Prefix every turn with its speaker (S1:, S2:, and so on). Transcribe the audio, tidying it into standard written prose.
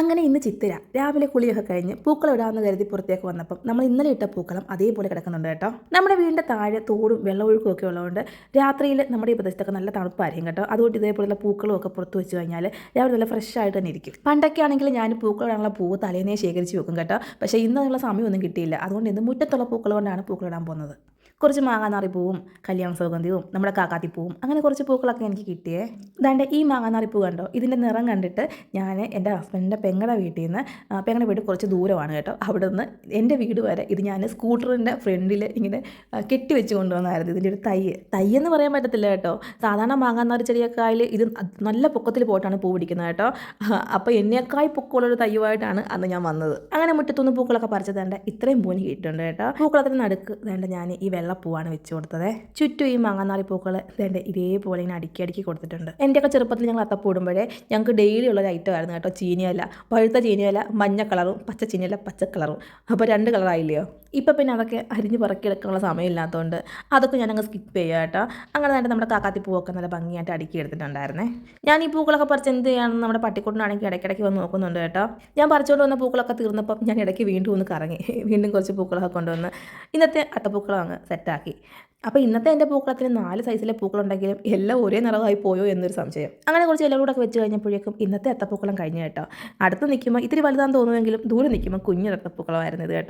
S1: അങ്ങനെ ഇന്ന് ചിത്തിര രാവിലെ കുളിയൊക്കെ കഴിഞ്ഞ് പൂക്കളം ഇടാമെന്ന് കരുതി പുറത്തേക്ക് വന്നപ്പം നമ്മൾ ഇന്നലെ ഇട്ട പൂക്കളം അതേപോലെ കിടക്കുന്നുണ്ട് കേട്ടോ. നമ്മുടെ വീടിൻ്റെ താഴെ തോടും വെള്ളമൊഴുക്കും ഒക്കെ ഉള്ളതുകൊണ്ട് രാത്രിയിൽ നമ്മുടെ ഈ പ്രദേശത്തൊക്കെ നല്ല തണുപ്പായിരിക്കും കേട്ടോ. അതുകൊണ്ട് ഇതേപോലുള്ള പൂക്കളും ഒക്കെ പുറത്ത് വെച്ച് കഴിഞ്ഞാൽ രാവിലെ നല്ല ഫ്രഷ് ആയിട്ട് തന്നെ ഇരിക്കും. പണ്ടൊക്കെ ആണെങ്കിൽ ഞാൻ പൂക്കളിടാനുള്ള പൂവ് തലേന്നേ ശേഖരിച്ച് വെക്കും കേട്ടോ. പക്ഷേ ഇന്നതിനുള്ള സമയമൊന്നും കിട്ടിയില്ല. അതുകൊണ്ട് ഇന്ന് മുറ്റത്തുള്ള പൂക്കൾ കൊണ്ടാണ് പൂക്കളിടാൻ പോകുന്നത്. കുറച്ച് മാങ്ങാനാറിപ്പൂവും കല്യാണ സൗഗന്ധിയവും നമ്മുടെ കാക്കാത്തിപ്പൂവും അങ്ങനെ കുറച്ച് പൂക്കളൊക്കെ എനിക്ക് കിട്ടിയേ. ഇതാണ്ട് ഈ മാങ്ങാനാറിപ്പൂ കണ്ടോ, ഇതിൻ്റെ നിറം കണ്ടിട്ട് ഞാൻ എൻ്റെ ഹസ്ബൻഡിൻ്റെ പെങ്ങളുടെ വീട്ടിൽ നിന്ന്, പെങ്ങളുടെ വീട് കുറച്ച് ദൂരമാണ് കേട്ടോ, അവിടെ നിന്ന് എൻ്റെ വീട് വരെ ഇത് ഞാൻ സ്കൂട്ടറിൻ്റെ ഫ്രണ്ടിൽ ഇങ്ങനെ കെട്ടി വെച്ച് കൊണ്ടുവന്നായിരുന്നു. ഇതിൻ്റെ ഒരു തയ്യെന്ന് പറയാൻ പറ്റത്തില്ല കേട്ടോ. സാധാരണ മാങ്ങാനാറി ചെടിയേക്കാൾ ഇത് നല്ല പൊക്കത്തിൽ പോയിട്ടാണ് പൂ പിടിക്കുന്നത് കേട്ടോ. അപ്പോൾ എന്നേക്കായി പൊക്കമുള്ളൊരു തയ്യുമായിട്ടാണ് അന്ന് ഞാൻ വന്നത്. അങ്ങനെ മുറ്റത്തുനിന്ന് പൂക്കളൊക്കെ പറിച്ചത് വേണ്ട ഇത്രയും പൂവിന് കിട്ടുന്നുണ്ട് കേട്ടോ. പൂക്കളത്തിന് നടുക്ക് വേണ്ട ഞാൻ ഈ വെള്ളപ്പൂവാണ് വെച്ച് കൊടുത്തത്. ചുറ്റും ഈ മാങ്ങാനാറി പൂക്കൾ വേണ്ട ഇതേപോലെ ഇങ്ങനെ അടുക്കി കൊടുത്തിട്ടുണ്ട്. എൻ്റെയൊക്കെ ചെറുപ്പത്തിൽ ഞങ്ങൾ അത്തപ്പൂ ഇടുമ്പോഴേ ഞങ്ങൾക്ക് ഡെയിലി ഉള്ളൊരു ഐറ്റം ആയിരുന്നു കേട്ടോ ചീനിയല. പഴുത്ത ചീനിയല മഞ്ഞ കളറും പച്ച ചീനിയല പച്ച കളറും. അപ്പോൾ 2 കളറായില്ലയോ. ഇപ്പം പിന്നെ അതൊക്കെ അരിഞ്ഞ് പറക്കിയെടുക്കാനുള്ള സമയമില്ലാത്തതുകൊണ്ട് അതൊക്കെ ഞാനങ്ങ് സ്കിപ്പ് ചെയ്യുക കേട്ടോ. അങ്ങനെ തന്നെ നമ്മുടെ കാക്കാത്തി പൂവൊക്കെ നല്ല ഭംഗിയായിട്ട് അടുക്കി എടുത്തിട്ടുണ്ടായിരുന്നേ. ഞാൻ ഈ പൂക്കളൊക്കെ പറിച്ച് എന്ത് ചെയ്യാണെന്ന് നമ്മുടെ പട്ടിക്കൂട്ടിനാണെങ്കിൽ ഇടയ്ക്കിടയ്ക്ക് വന്ന് നോക്കുന്നുണ്ട് കേട്ടോ. ഞാൻ പറിച്ചുകൊണ്ട് വന്ന പൂക്കളൊക്കെ തീർന്നപ്പം ഞാൻ ഇടയ്ക്ക് വീണ്ടും ഒന്ന് കറങ്ങി വീണ്ടും കുറച്ച് പൂക്കളൊക്കെ കൊണ്ടുവന്ന് ഇന്നത്തെ അത്തപ്പൂക്കളം അങ്ങ് സെറ്റാക്കി. അപ്പോൾ ഇന്നത്തെ എൻ്റെ പൂക്കളത്തിന് 4 സൈസിലെ പൂക്കളുണ്ടെങ്കിലും എല്ലാം ഒരേ നിറമായി പോയോ എന്നൊരു സംശയം. അങ്ങനെ കുറച്ച് ഇലകൂടൊക്കെ വെച്ച് കഴിഞ്ഞപ്പോഴേക്കും ഇന്നത്തെ അത്തപ്പൂക്കളം കഴിഞ്ഞു കേട്ടോ. അടുത്ത് നിൽക്കുമ്പോൾ ഇത്തിരി വലുതാന്ന് തോന്നുമെങ്കിലും ദൂരെ നിൽക്കുമ്പോൾ കുഞ്ഞു അത്തപ്പൂക്കളമായിരുന്നു ഇത് കേട്ടോ.